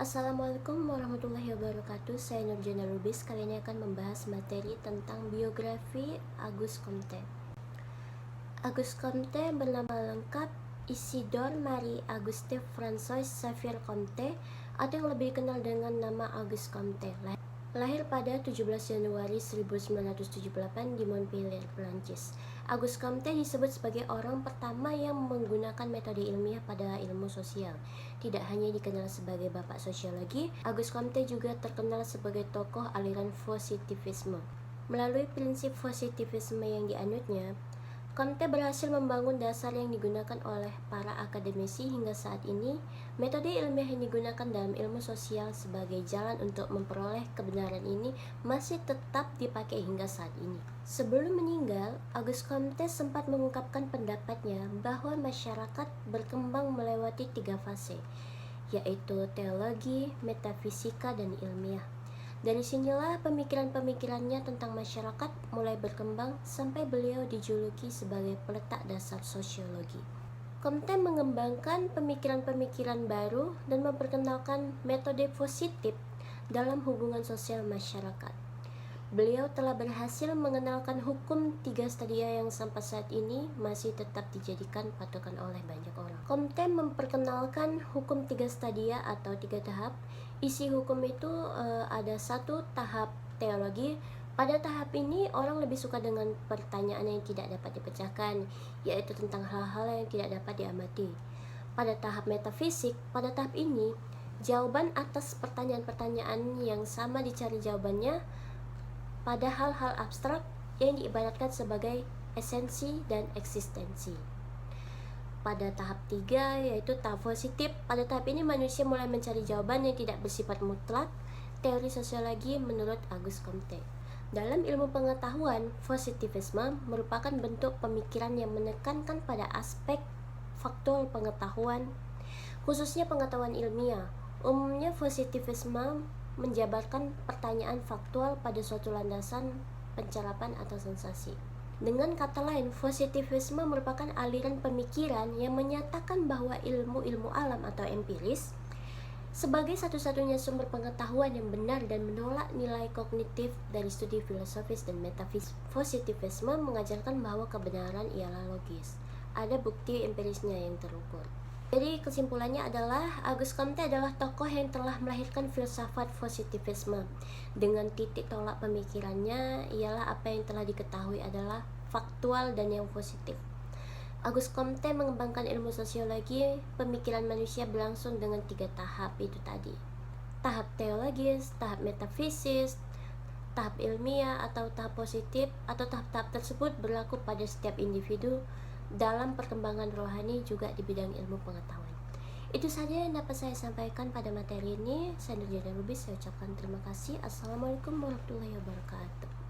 Assalamualaikum warahmatullahi wabarakatuh. Saya Nurjana Lubis. Kali ini akan membahas materi tentang biografi Auguste Comte. Auguste Comte bernama lengkap Isidore Marie Auguste François Xavier Comte, atau yang lebih dikenal dengan nama Auguste Comte. Lahir pada 17 Januari 1978 di Montpellier, Prancis. Auguste Comte disebut sebagai orang pertama yang menggunakan metode ilmiah pada ilmu sosial. Tidak hanya dikenal sebagai bapak sosiologi, Auguste Comte juga terkenal sebagai tokoh aliran positivisme. Melalui prinsip positivisme yang dianutnya, Comte berhasil membangun dasar yang digunakan oleh para akademisi hingga saat ini. Metode ilmiah yang digunakan dalam ilmu sosial sebagai jalan untuk memperoleh kebenaran ini masih tetap dipakai hingga saat ini. Sebelum meninggal, Auguste Comte sempat mengungkapkan pendapatnya bahwa masyarakat berkembang melewati 3 fase, yaitu teologi, metafisika, dan ilmiah. Dari sinilah pemikiran-pemikirannya tentang masyarakat mulai berkembang sampai beliau dijuluki sebagai peletak dasar sosiologi. Comte mengembangkan pemikiran-pemikiran baru dan memperkenalkan metode positif dalam hubungan sosial masyarakat. Beliau telah berhasil mengenalkan hukum 3 stadia yang sampai saat ini masih tetap dijadikan patokan oleh banyak orang. Comte memperkenalkan hukum 3 stadia atau 3 tahap. Isi hukum itu ada 1 tahap teologi. Pada tahap ini orang lebih suka dengan pertanyaan yang tidak dapat dipecahkan, yaitu tentang hal-hal yang tidak dapat diamati. Pada tahap metafisik, pada tahap ini jawaban atas pertanyaan-pertanyaan yang sama dicari jawabannya pada hal-hal abstrak yang diibaratkan sebagai esensi dan eksistensi. Pada tahap 3, yaitu tahap positif, pada tahap ini manusia mulai mencari jawaban yang tidak bersifat mutlak, teori sosiologi menurut Auguste Comte. Dalam ilmu pengetahuan, positivisme merupakan bentuk pemikiran yang menekankan pada aspek faktual pengetahuan, khususnya pengetahuan ilmiah. Umumnya positivisme menjabarkan pertanyaan faktual pada suatu landasan pencerapan atau sensasi. Dengan kata lain, positivisme merupakan aliran pemikiran yang menyatakan bahwa ilmu-ilmu alam atau empiris sebagai satu-satunya sumber pengetahuan yang benar dan menolak nilai kognitif dari studi filosofis dan metafisik. Positivisme mengajarkan bahwa kebenaran ialah logis. Ada bukti empirisnya yang terukur. Jadi kesimpulannya adalah Auguste Comte adalah tokoh yang telah melahirkan filsafat positivisme. Dengan titik tolak pemikirannya ialah apa yang telah diketahui adalah faktual dan yang positif. Auguste Comte mengembangkan ilmu sosiologi. Pemikiran manusia berlangsung dengan 3 tahap itu tadi. Tahap teologis, tahap metafisis, tahap ilmiah atau tahap positif, atau tahap-tahap tersebut berlaku pada setiap individu dalam perkembangan rohani juga di bidang ilmu pengetahuan. Itu saja yang dapat saya sampaikan pada materi ini. Saya Nurjana Lubis, saya ucapkan terima kasih. Assalamualaikum warahmatullahi wabarakatuh.